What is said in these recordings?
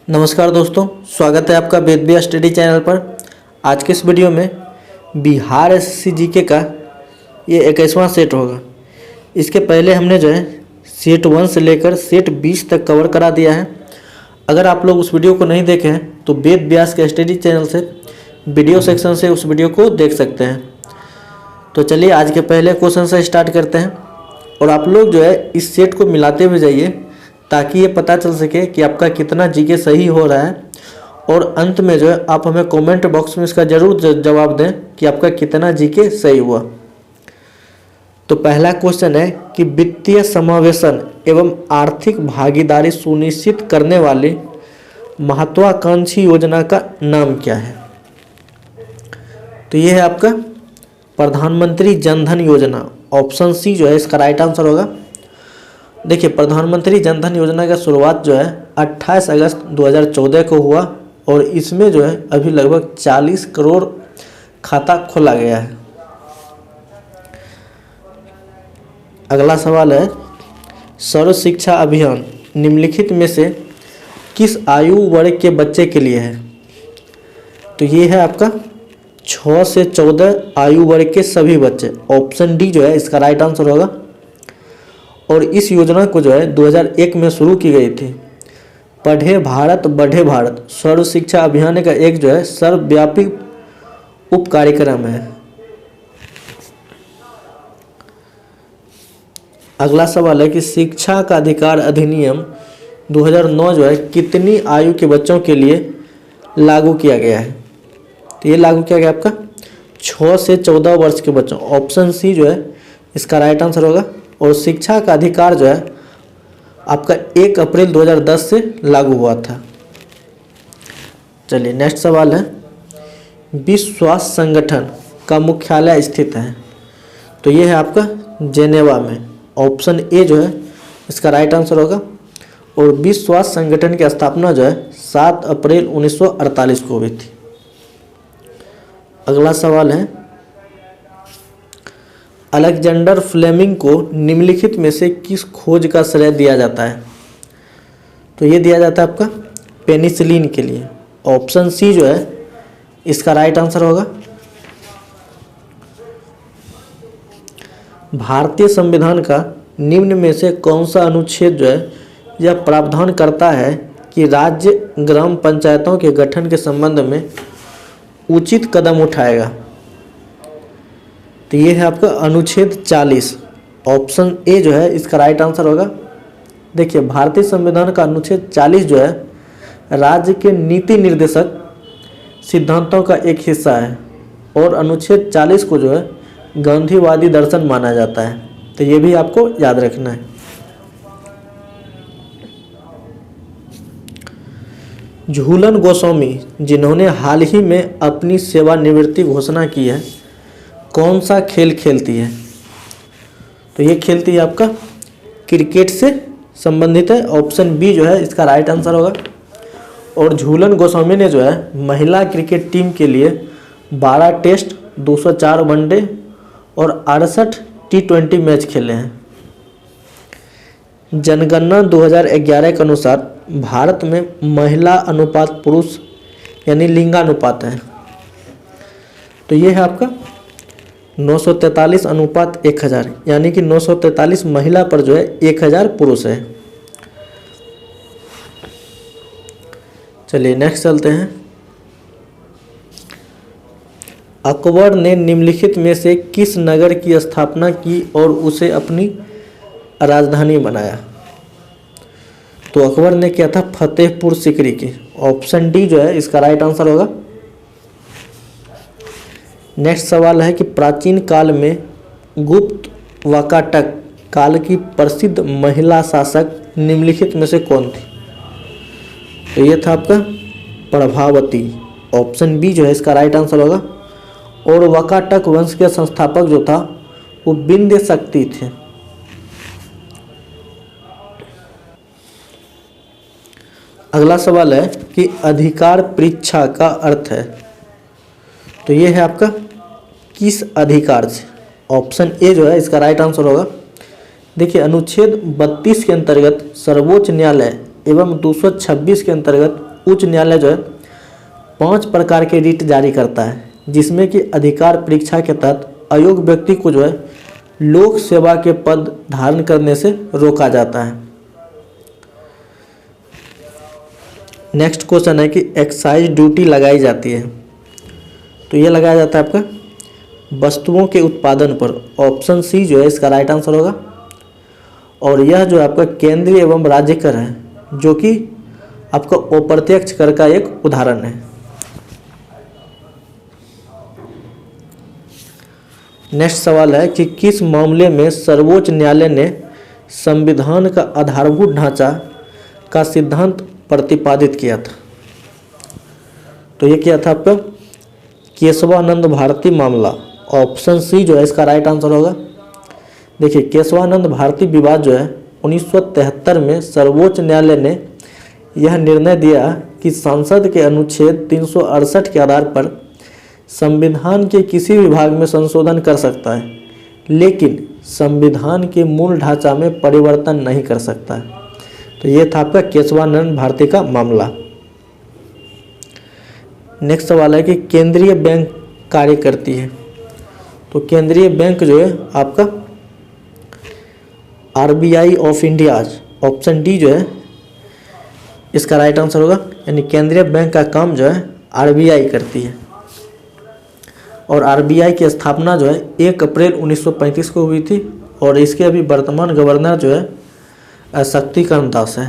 नमस्कार दोस्तों, स्वागत है आपका वेद व्यास स्टडी चैनल पर। आज के इस वीडियो में बिहार एसएससी जीके का ये 21वां सेट होगा। इसके पहले हमने जो है सेट 1 से लेकर सेट 20 तक कवर करा दिया है। अगर आप लोग उस वीडियो को नहीं देखे हैं तो वेद व्यास के स्टडी चैनल से वीडियो सेक्शन से उस वीडियो को देख सकते हैं। तो चलिए आज के पहले क्वेश्चन से स्टार्ट करते हैं और आप लोग जो है इस सेट को मिलाते हुए जाइए ताकि ये पता चल सके कि आपका कितना जीके सही हो रहा है। और अंत में जो है आप हमें कमेंट बॉक्स में इसका ज़रूर जवाब दें कि आपका कितना जीके सही हुआ। तो पहला क्वेश्चन है कि वित्तीय समावेशन एवं आर्थिक भागीदारी सुनिश्चित करने वाली महत्वाकांक्षी योजना का नाम क्या है। तो ये है आपका प्रधानमंत्री जन धन योजना। ऑप्शन सी जो है इसका राइट आंसर होगा। देखिए, प्रधानमंत्री जन धन योजना का शुरुआत जो है 28 अगस्त 2014 को हुआ और इसमें जो है अभी लगभग 40 करोड़ खाता खोला गया है। अगला सवाल है, सर्व शिक्षा अभियान निम्नलिखित में से किस आयु वर्ग के बच्चे के लिए है। तो ये है आपका 6 से 14 आयु वर्ग के सभी बच्चे। ऑप्शन डी जो है इसका राइट आंसर होगा। और इस योजना को जो है 2001 में शुरू की गई थी। पढ़े भारत बढ़े भारत सर्व शिक्षा अभियान का एक जो है सर्वव्यापी उप कार्यक्रम है। अगला सवाल है कि शिक्षा का अधिकार अधिनियम 2009 जो है कितनी आयु के बच्चों के लिए लागू किया गया है। तो ये लागू किया गया आपका 6 से 14 वर्ष के बच्चों। ऑप्शन सी जो है इसका राइट आंसर होगा। और शिक्षा का अधिकार जो है आपका 1 अप्रैल 2010 से लागू हुआ था। चलिए नेक्स्ट सवाल है, विश्व स्वास्थ्य संगठन का मुख्यालय स्थित है। तो ये है आपका जेनेवा में। ऑप्शन ए जो है इसका राइट आंसर होगा। और विश्व स्वास्थ्य संगठन की स्थापना जो है 7 अप्रैल 1948 को हुई थी। अगला सवाल है, अलेक्जेंडर फ्लेमिंग को निम्नलिखित में से किस खोज का श्रेय दिया जाता है। तो ये दिया जाता है आपका पेनिसिलिन के लिए। ऑप्शन सी जो है इसका राइट आंसर होगा। भारतीय संविधान का निम्न में से कौन सा अनुच्छेद जो है यह प्रावधान करता है कि राज्य ग्राम पंचायतों के गठन के संबंध में उचित कदम उठाएगा। तो ये है आपका अनुच्छेद 40। ऑप्शन ए जो है इसका राइट आंसर होगा। देखिए, भारतीय संविधान का अनुच्छेद 40 जो है राज्य के नीति निर्देशक सिद्धांतों का एक हिस्सा है और अनुच्छेद 40 को जो है गांधीवादी दर्शन माना जाता है। तो ये भी आपको याद रखना है। झूलन गोस्वामी जिन्होंने हाल ही में अपनी सेवानिवृत्ति घोषणा की है, कौन सा खेल खेलती है। तो ये खेलती है आपका क्रिकेट से संबंधित है। ऑप्शन बी जो है इसका राइट आंसर होगा। और झूलन गोस्वामी ने जो है महिला क्रिकेट टीम के लिए 12 टेस्ट, 204 वनडे और 68 T20 मैच खेले हैं। जनगणना 2011 के अनुसार भारत में महिला अनुपात पुरुष यानी लिंगानुपात है। तो ये है आपका 943 अनुपात 1000 यानी कि 943 महिला पर जो है 1000 पुरुष है। चलिए नेक्स्ट चलते हैं। अकबर ने निम्नलिखित में से किस नगर की स्थापना की और उसे अपनी राजधानी बनाया। तो अकबर ने किया था फतेहपुर सीकरी की। ऑप्शन डी जो है इसका राइट आंसर होगा। नेक्स्ट सवाल है कि प्राचीन काल में गुप्त वाकाटक काल की प्रसिद्ध महिला शासक निम्नलिखित में से कौन थी। तो ये था आपका प्रभावती। ऑप्शन बी जो है इसका राइट आंसर होगा। और वाकाटक वंश के संस्थापक जो था वो विंध्य शक्ति थे। अगला सवाल है कि अधिकार परीक्षा का अर्थ है। तो ये है आपका किस अधिकार से। ऑप्शन ए जो है इसका राइट आंसर होगा। देखिए, अनुच्छेद 32 के अंतर्गत सर्वोच्च न्यायालय एवं 226 के अंतर्गत उच्च न्यायालय जो है 5 प्रकार के रिट जारी करता है, जिसमें कि अधिकार परीक्षा के तहत अयोग्य व्यक्ति को जो है लोक सेवा के पद धारण करने से रोका जाता है। नेक्स्ट क्वेश्चन है कि एक्साइज ड्यूटी लगाई जाती है, तो ये लगाया जाता है आपका वस्तुओं के उत्पादन पर। ऑप्शन सी जो है इसका राइट आंसर होगा। और यह जो आपका केंद्रीय एवं राज्य कर है, जो कि आपका अप्रत्यक्ष कर का एक उदाहरण है। नेक्स्ट सवाल है कि किस मामले में सर्वोच्च न्यायालय ने संविधान का आधारभूत ढांचा का सिद्धांत प्रतिपादित किया था? तो ये क्या था आपका केशवानंद भारती मामला। ऑप्शन सी जो है इसका राइट आंसर होगा। देखिए, केशवानंद भारती विवाद जो है 1973 में सर्वोच्च न्यायालय ने यह निर्णय दिया कि संसद के अनुच्छेद 368 के आधार पर संविधान के किसी भी भाग में संशोधन कर सकता है, लेकिन संविधान के मूल ढांचा में परिवर्तन नहीं कर सकता है। तो ये था आपका केशवानंद भारती का मामला। नेक्स्ट सवाल है कि केंद्रीय बैंक कार्य करती है, तो केंद्रीय बैंक जो है आपका RBI of India. Option D जो है इसका राइट आंसर होगा, यानी केंद्रीय बैंक का काम जो है आरबीआई करती है। और आरबीआई की स्थापना जो है 1 अप्रैल 1935 को हुई थी, और इसके अभी वर्तमान गवर्नर जो है शक्तिकांत दास है।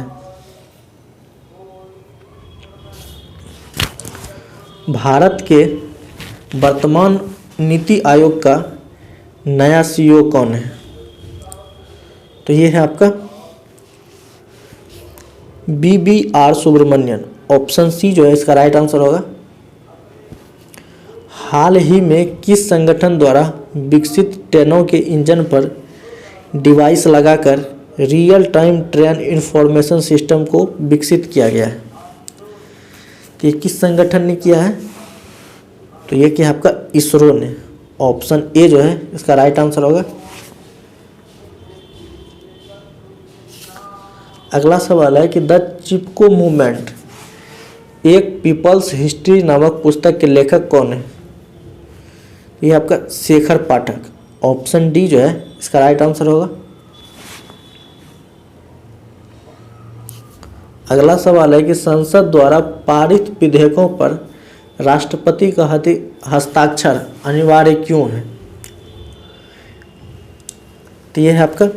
भारत के वर्तमान नीति आयोग का नया सीईओ कौन है? तो ये है आपका BBR सुब्रमण्यन। ऑप्शन सी जो है इसका राइट आंसर होगा। हाल ही में किस संगठन द्वारा विकसित ट्रेनों के इंजन पर डिवाइस लगाकर real time train information system को विकसित किया गया है? तो ये किस संगठन ने किया है? तो ये क्या आपका इसरो ने। ऑप्शन ए जो है इसका राइट आंसर होगा। अगला सवाल है कि द चिपको मूवमेंट एक पीपल्स हिस्ट्री नामक पुस्तक के लेखक कौन है? ये आपका शेखर पाठक। ऑप्शन डी जो है इसका राइट आंसर होगा। अगला सवाल है कि संसद द्वारा पारित विधेयकों पर राष्ट्रपति का हस्ताक्षर अनिवार्य क्यों है? तो यह है आपका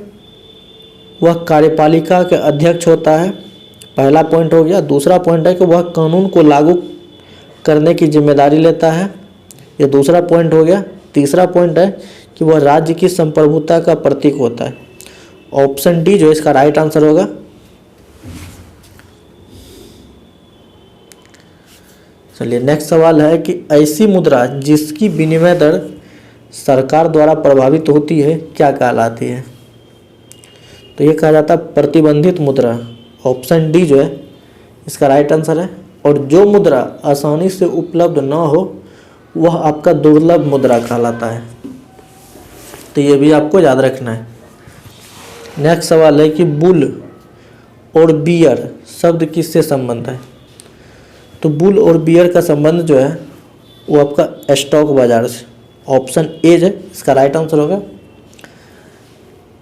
वह कार्यपालिका के अध्यक्ष होता है, पहला पॉइंट हो गया। दूसरा पॉइंट है कि वह कानून को लागू करने की जिम्मेदारी लेता है, यह दूसरा पॉइंट हो गया। तीसरा पॉइंट है कि वह राज्य की संप्रभुता का प्रतीक होता है। ऑप्शन डी जो इसका राइट आंसर होगा। चलिए, नेक्स्ट सवाल है कि ऐसी मुद्रा जिसकी विनिमय दर सरकार द्वारा प्रभावित होती है क्या कहलाती है? तो ये कहा जाता है प्रतिबंधित मुद्रा। ऑप्शन डी जो है इसका राइट आंसर है। और जो मुद्रा आसानी से उपलब्ध ना हो वह आपका दुर्लभ मुद्रा कहलाता है। तो ये भी आपको याद रखना है। नेक्स्ट सवाल है कि बुल और बियर शब्द किससे संबंध है? तो बुल और बियर का संबंध जो है वो आपका स्टॉक बाजार से। ऑप्शन ए है इसका राइट आंसर होगा।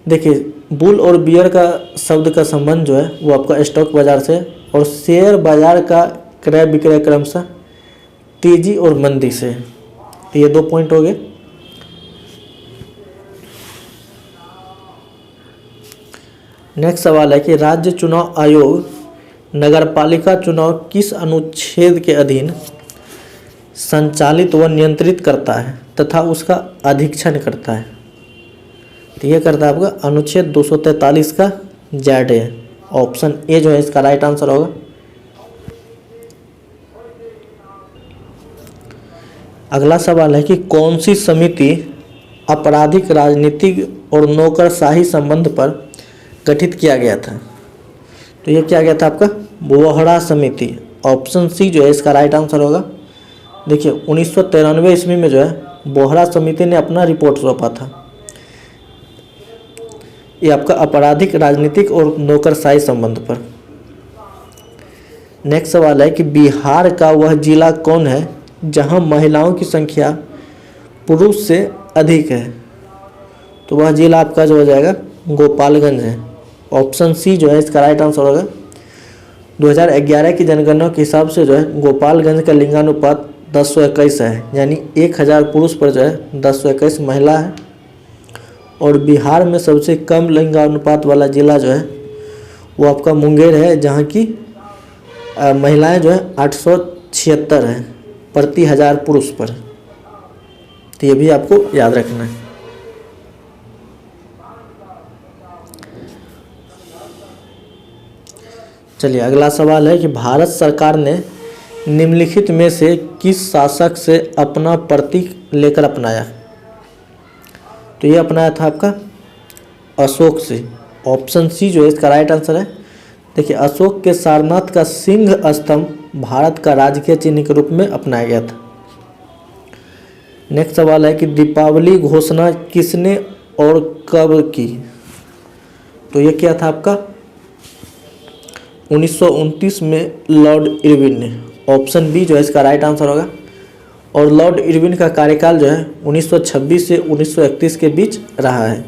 देखिए, बुल और बियर का शब्द का संबंध जो है वो आपका स्टॉक बाजार से, और शेयर बाजार का क्रय विक्रय क्रमशः तेजी और मंदी से। तो ये 2 पॉइंट हो गए। नेक्स्ट सवाल है कि राज्य चुनाव आयोग नगरपालिका चुनाव किस अनुच्छेद के अधीन संचालित व नियंत्रित करता है तथा उसका अधीक्षण करता है? तो यह करता है आपका अनुच्छेद 243 का जेड है। ऑप्शन ए जो है इसका राइट आंसर होगा। अगला सवाल है कि कौन सी समिति आपराधिक राजनीतिक और नौकरशाही संबंध पर गठित किया गया था? तो ये क्या गया था आपका बोहरा समिति। ऑप्शन सी जो है इसका राइट आंसर होगा। देखिए, 1993 ईस्वी में जो है बोहरा समिति ने अपना रिपोर्ट सौंपा था। ये आपका आपराधिक राजनीतिक और नौकरशाही संबंध पर। नेक्स्ट सवाल है कि बिहार का वह जिला कौन है जहां महिलाओं की संख्या पुरुष से अधिक है? तो वह जिला आपका जो हो जाएगा गोपालगंज है। ऑप्शन सी जो है इसका राइट आंसर होगा। 2011 की जनगणना के हिसाब से जो है गोपालगंज का लिंगानुपात 10/121 है, यानी 1000 पुरुष पर जो है 10/121 महिला है। और बिहार में सबसे कम लिंगानुपात वाला जिला जो है वो आपका मुंगेर है, जहाँ की महिलाएं जो है 876 है प्रति 1000 पुरुष पर। तो ये भी आपको याद रखना है। चलिए अगला सवाल है कि भारत सरकार ने निम्नलिखित में से किस शासक से अपना प्रतीक लेकर अपनाया? तो ये अपनाया था आपका अशोक से। ऑप्शन सी जो है इसका राइट आंसर है। देखिए अशोक के सारनाथ का सिंह स्तंभ भारत का राजकीय चिन्ह के रूप में अपनाया गया था। नेक्स्ट सवाल है कि दीपावली घोषणा किसने और कब की? तो ये क्या था आपका 1929 में लॉर्ड इरविन ने। ऑप्शन बी जो है इसका राइट आंसर होगा। और लॉर्ड इरविन का कार्यकाल जो है 1926 से 1931 के बीच रहा है।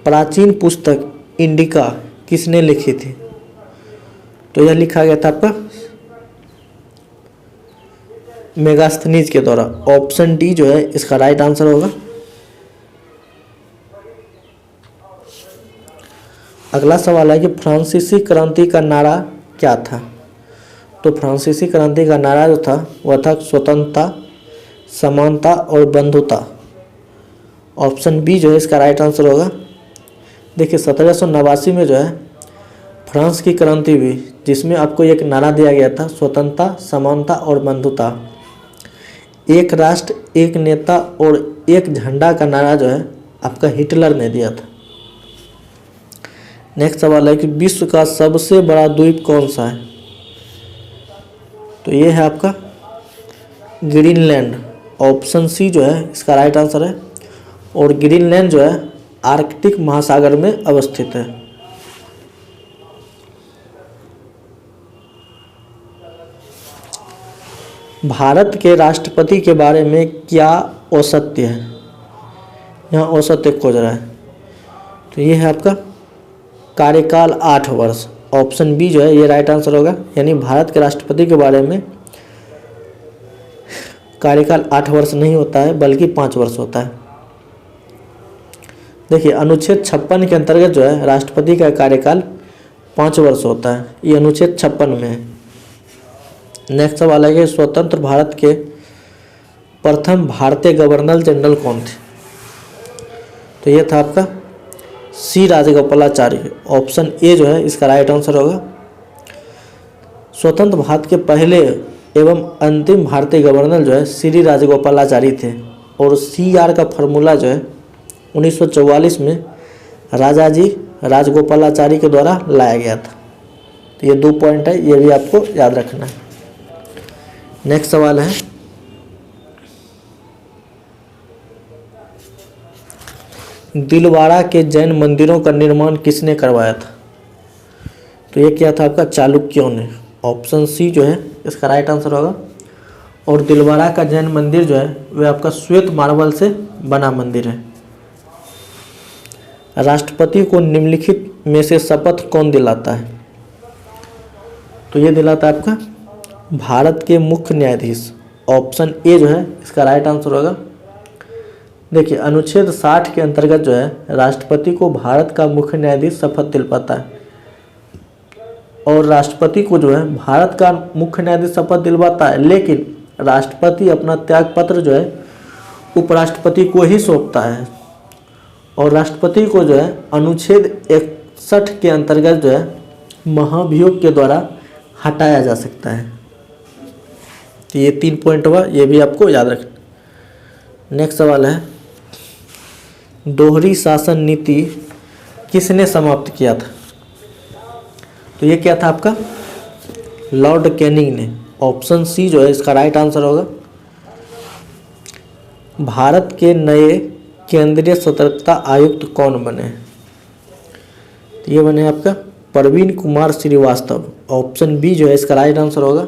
प्राचीन पुस्तक इंडिका किसने लिखी थी? तो यह लिखा गया था आपका मेगास्थनीज के द्वारा। ऑप्शन डी जो है इसका राइट आंसर होगा। अगला सवाल है कि फ्रांसीसी क्रांति का नारा क्या था? तो फ्रांसीसी क्रांति का नारा जो था वह था स्वतंत्रता, समानता और बंधुता। ऑप्शन बी जो है इसका राइट आंसर होगा। देखिए 1789 में जो है फ्रांस की क्रांति हुई, जिसमें आपको एक नारा दिया गया था स्वतंत्रता, समानता और बंधुता। एक राष्ट्र, एक नेता और एक झंडा का नारा जो है आपका हिटलर ने दिया था। नेक्स्ट सवाल है कि विश्व का सबसे बड़ा द्वीप कौन सा है? तो ये है आपका ग्रीनलैंड। ऑप्शन सी जो है इसका राइट आंसर है। और ग्रीनलैंड जो है आर्कटिक महासागर में अवस्थित है। भारत के राष्ट्रपति के बारे में क्या औसत्य है? यहाँ औसत्य खोज रहा है। तो ये है आपका कार्यकाल 8 वर्ष। ऑप्शन बी जो है ये राइट आंसर होगा। यानी भारत के राष्ट्रपति के बारे में कार्यकाल 8 वर्ष नहीं होता है बल्कि 5 वर्ष होता है। देखिए अनुच्छेद 56 के अंतर्गत जो है राष्ट्रपति का कार्यकाल 5 वर्ष होता है। ये अनुच्छेद 56 में है। नेक्स्ट सवाल है कि स्वतंत्र भारत के प्रथम भारतीय गवर्नर जनरल कौन थे? तो ये था आपका सी राजगोपालाचारी। ऑप्शन ए जो है इसका राइट आंसर होगा। स्वतंत्र भारत के पहले एवं अंतिम भारतीय गवर्नर जो है श्री राजगोपालाचारी थे। और CR का फॉर्मूला जो है 1944 में राजाजी राजगोपालाचारी के द्वारा लाया गया था। तो ये 2 पॉइंट है, ये भी आपको याद रखना है। नेक्स्ट सवाल है दिलवाड़ा के जैन मंदिरों का निर्माण किसने करवाया था? तो ये क्या था आपका चालुक्यों ने। ऑप्शन सी जो है इसका राइट आंसर होगा। और दिलवाड़ा का जैन मंदिर जो है वह आपका श्वेत मार्बल से बना मंदिर है। राष्ट्रपति को निम्नलिखित में से शपथ कौन दिलाता है? तो ये दिलाता है आपका भारत के मुख्य न्यायाधीश। ऑप्शन ए जो है इसका राइट आंसर होगा। देखिए अनुच्छेद 60 के अंतर्गत जो है राष्ट्रपति को भारत का मुख्य न्यायाधीश शपथ दिलवाता है। और राष्ट्रपति को जो है भारत का मुख्य न्यायाधीश शपथ दिलवाता है, लेकिन राष्ट्रपति अपना त्यागपत्र जो है उपराष्ट्रपति को ही सौंपता है। और राष्ट्रपति को जो है अनुच्छेद 61 के अंतर्गत जो है महाभियोग के द्वारा हटाया जा सकता है। तो ये 3 पॉइंट हुआ, ये भी आपको याद रखना। नेक्स्ट सवाल है दोहरी शासन नीति किसने समाप्त किया था? तो ये क्या था आपका लॉर्ड कैनिंग ने। ऑप्शन सी जो है इसका राइट आंसर होगा। भारत के नए केंद्रीय सतर्कता आयुक्त कौन बने? तो ये बने आपका प्रवीण कुमार श्रीवास्तव। ऑप्शन बी जो है इसका राइट आंसर होगा।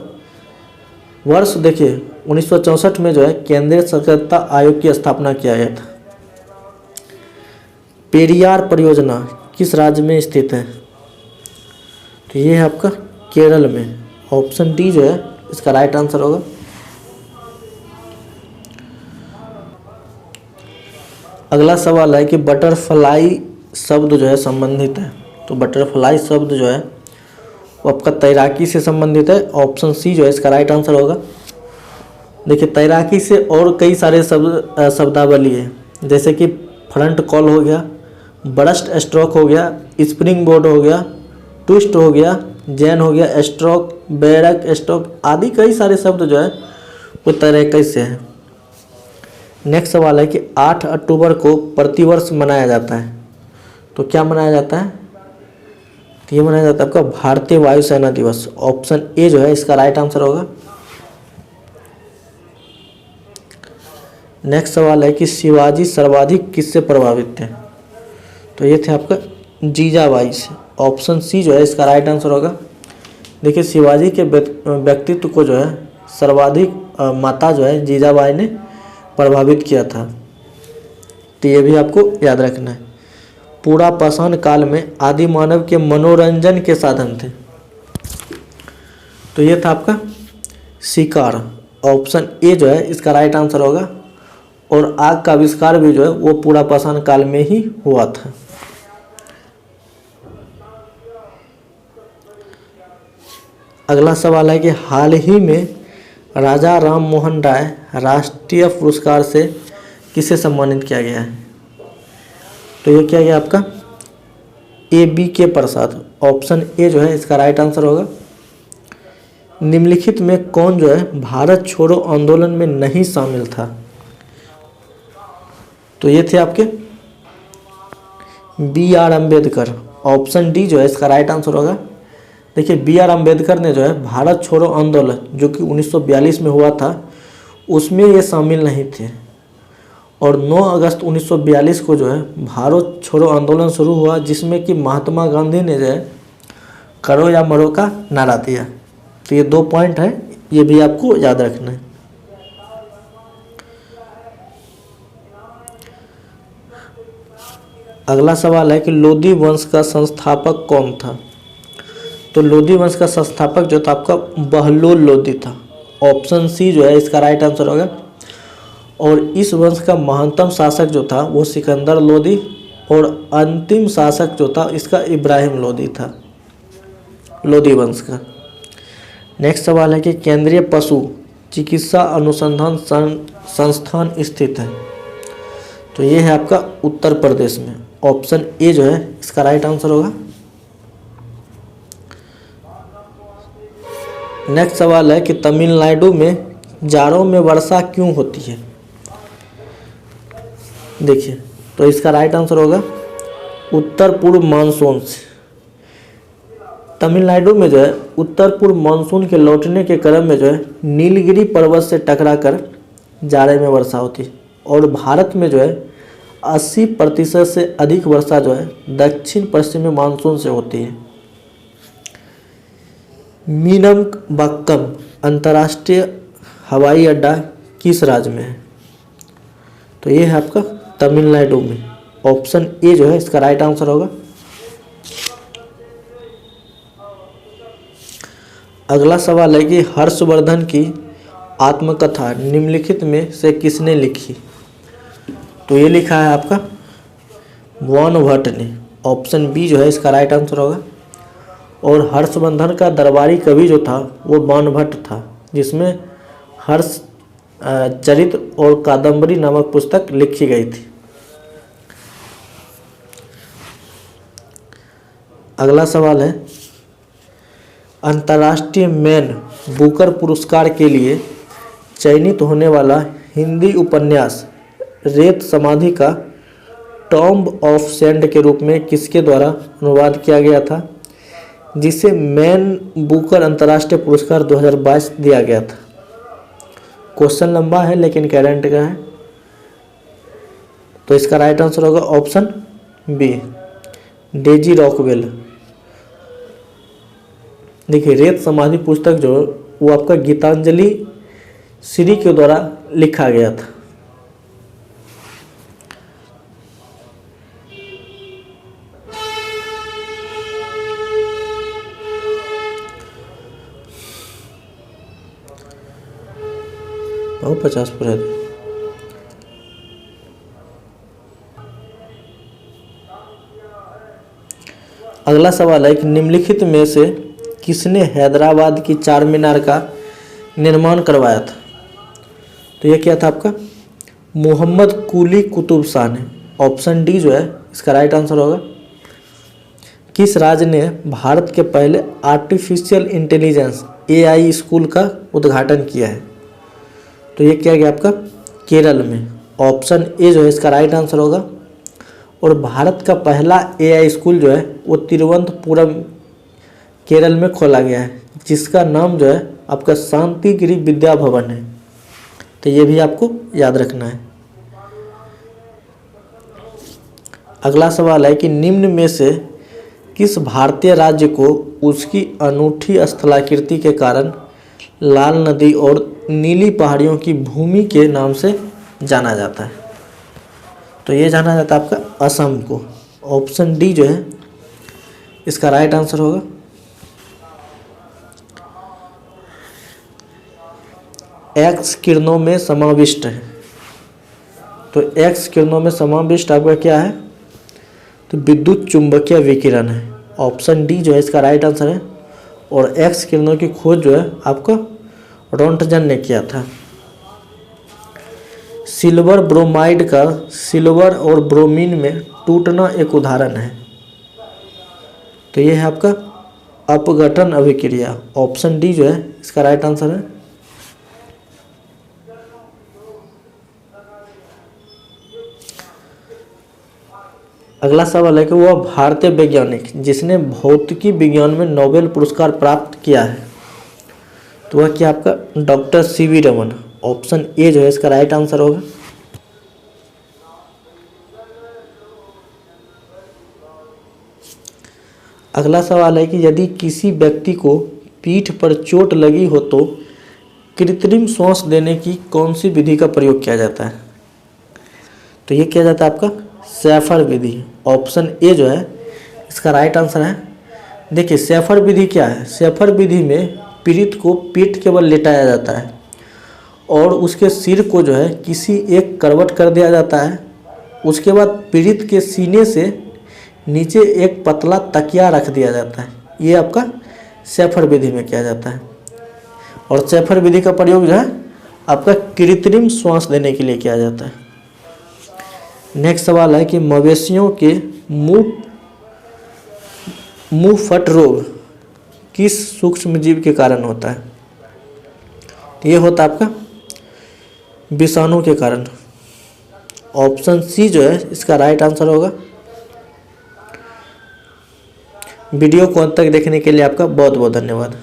वर्ष देखिए 1964 में जो है केंद्रीय साक्षरता आयोग की स्थापना किया गया था। पेरियार परियोजना किस राज्य में स्थित है? तो ये है आपका केरल में। ऑप्शन डी जो है इसका राइट आंसर होगा। अगला सवाल है कि बटरफ्लाई शब्द जो है संबंधित है। तो बटरफ्लाई शब्द जो है वो आपका तैराकी से संबंधित है। ऑप्शन सी जो है इसका राइट आंसर होगा। देखिए तैराकी से और कई सारे शब्दावली है, जैसे कि फ्रंट कॉल हो गया, ब्रस्ट स्ट्रोक हो गया, स्प्रिंग बोर्ड हो गया, ट्विस्ट हो गया, जैन हो गया, स्ट्रोक, बैरक स्ट्रोक आदि कई सारे शब्द जो है वो तैराकी से है। नेक्स्ट सवाल है कि 8 अक्टूबर को प्रतिवर्ष मनाया जाता है। तो क्या मनाया जाता है? तो ये मनाया जाता है आपका भारतीय वायुसेना दिवस। ऑप्शन ए जो है इसका राइट आंसर होगा। नेक्स्ट सवाल है कि शिवाजी सर्वाधिक किससे प्रभावित थे? तो ये थे आपका जीजाबाई से। ऑप्शन सी जो है इसका राइट आंसर होगा। देखिए शिवाजी के व्यक्तित्व को जो है सर्वाधिक माता जो है जीजाबाई ने प्रभावित किया था। तो ये भी आपको याद रखना है। पूरा पाषाण काल में आदि मानव के मनोरंजन के साधन थे। तो ये था आपका शिकार। ऑप्शन ए जो है इसका राइट आंसर होगा। और आग का आविष्कार भी जो है वो पूरा पाषाण काल में ही हुआ था। अगला सवाल है कि हाल ही में राजा राम मोहन राय राष्ट्रीय पुरस्कार से किसे सम्मानित किया गया है? तो ये क्या गया आपका A.B.K. प्रसाद। ऑप्शन ए जो है इसका राइट आंसर होगा। निम्नलिखित में कौन जो है भारत छोड़ो आंदोलन में नहीं शामिल था? तो ये थे आपके B.R. अम्बेडकर। ऑप्शन डी जो है इसका राइट आंसर होगा। देखिए B.R. अम्बेडकर ने जो है भारत छोड़ो आंदोलन जो कि 1942 में हुआ था उसमें ये शामिल नहीं थे। और 9 अगस्त 1942 को जो है भारत छोड़ो आंदोलन शुरू हुआ, जिसमें कि महात्मा गांधी ने जो है करो या मरो का नारा दिया। तो ये 2 पॉइंट है, ये भी आपको याद रखना है। अगला सवाल है कि लोधी वंश का संस्थापक कौन था? तो लोधी वंश का संस्थापक जो था आपका बहलोल लोधी था। ऑप्शन सी जो है इसका राइट आंसर होगा। और इस वंश का महानतम शासक जो था वो सिकंदर लोधी और अंतिम शासक जो था इसका इब्राहिम लोधी था, लोधी वंश का। नेक्स्ट सवाल है कि केंद्रीय पशु चिकित्सा अनुसंधान संस्थान स्थित है। तो ये है आपका उत्तर प्रदेश में। ऑप्शन ए जो है इसका राइट आंसर होगा। नेक्स्ट सवाल है कि तमिलनाडु में जाड़ों में वर्षा क्यों होती है? देखिए तो इसका राइट आंसर होगा उत्तर पूर्व मानसून से। तमिलनाडु में जो है उत्तर पूर्व मानसून के लौटने के क्रम में जो है नीलगिरी पर्वत से टकराकर जाड़े में वर्षा होती है। और भारत में जो है 80% से अधिक वर्षा जो है दक्षिण पश्चिमी मानसून से होती है। मीनमबक्कम अंतर्राष्ट्रीय हवाई अड्डा किस राज्य में है? तो ये है आपका तमिलनाडु में। ऑप्शन ए जो है इसका राइट आंसर होगा। अगला सवाल है कि हर्षवर्धन की आत्मकथा निम्नलिखित में से किसने लिखी? तो ये लिखा है आपका वान भट्ट ने। ऑप्शन बी जो है इसका राइट आंसर होगा। और हर्षवर्धन का दरबारी कवि जो था वो वान भट्ट था, जिसमें हर्ष चरित और कादम्बरी नामक पुस्तक लिखी गई थी। अगला सवाल है अंतर्राष्ट्रीय मैन बुकर पुरस्कार के लिए चयनित होने वाला हिंदी उपन्यास रेत समाधि का टॉम्ब ऑफ सैंड के रूप में किसके द्वारा अनुवाद किया गया था, जिसे मैन बुकर अंतर्राष्ट्रीय पुरस्कार 2022 दिया गया था? क्वेश्चन लंबा है लेकिन करंट का है, तो इसका राइट आंसर होगा ऑप्शन बी डेजी रॉकवेल। देखिए रेत समाधि पुस्तक जो है वो आपका गीतांजलि श्री के द्वारा लिखा गया था। और 50 पर है। अगला सवाल है कि निम्नलिखित में से किसने हैदराबाद की चार मीनार का निर्माण करवाया था? तो ये क्या था आपका? मोहम्मद कुली कुतुब शाह ने। ऑप्शन डी जो है इसका राइट आंसर होगा। किस राज्य ने भारत के पहले आर्टिफिशियल इंटेलिजेंस AI स्कूल का उद्घाटन किया है? तो ये क्या गया आपका? केरल में। ऑप्शन ए जो है इसका राइट आंसर होगा। और भारत का पहला AI स्कूल जो है वो तिरुवनंतपुरम केरल में खोला गया है, जिसका नाम जो है आपका शांतिगिरी विद्या भवन है। तो ये भी आपको याद रखना है। अगला सवाल है कि निम्न में से किस भारतीय राज्य को उसकी अनूठी स्थलाकृति के कारण लाल नदी और नीली पहाड़ियों की भूमि के नाम से जाना जाता है? तो ये जाना जाता है आपका असम को। ऑप्शन डी जो है इसका राइट आंसर होगा। एक्स किरणों में समाविष्ट है। तो एक्स किरणों में समाविष्ट आपका क्या है? तो विद्युत चुंबकीय विकिरण है। ऑप्शन डी जो है इसका राइट आंसर है। और एक्स किरणों की खोज जो है आपका रोंटगन ने किया था। सिल्वर ब्रोमाइड का सिल्वर और ब्रोमीन में टूटना एक उदाहरण है। तो ये है आपका अपघटन अभिक्रिया। ऑप्शन डी जो है इसका राइट आंसर है। अगला सवाल है कि वह भारतीय वैज्ञानिक जिसने भौतिकी विज्ञान में नोबेल पुरस्कार प्राप्त किया है, तो वह क्या आपका? Doctor CV Raman. Option A जो है इसका राइट आंसर होगा। अगला सवाल है कि यदि किसी व्यक्ति को पीठ पर चोट लगी हो तो कृत्रिम श्वास देने की कौन सी विधि का प्रयोग किया जाता है? तो ये किया जाता है आपका शेफर विधि। ऑप्शन ए जो है इसका राइट आंसर है। देखिए शेफर विधि क्या है? शेफर विधि में पीड़ित को पीठ के बल लेटाया जाता है और उसके सिर को जो है किसी एक करवट कर दिया जाता है। उसके बाद पीड़ित के सीने से नीचे एक पतला तकिया रख दिया जाता है। ये आपका शेफर विधि में किया जाता है। और शेफर विधि का प्रयोग जो है आपका कृत्रिम श्वास देने के लिए किया जाता है। नेक्स्ट सवाल है कि मवेशियों के मुंह फट रोग किस सूक्ष्म जीव के कारण होता है? ये होता है आपका विषाणु के कारण। ऑप्शन सी जो है इसका राइट आंसर होगा। वीडियो को अंत तक देखने के लिए आपका बहुत बहुत धन्यवाद।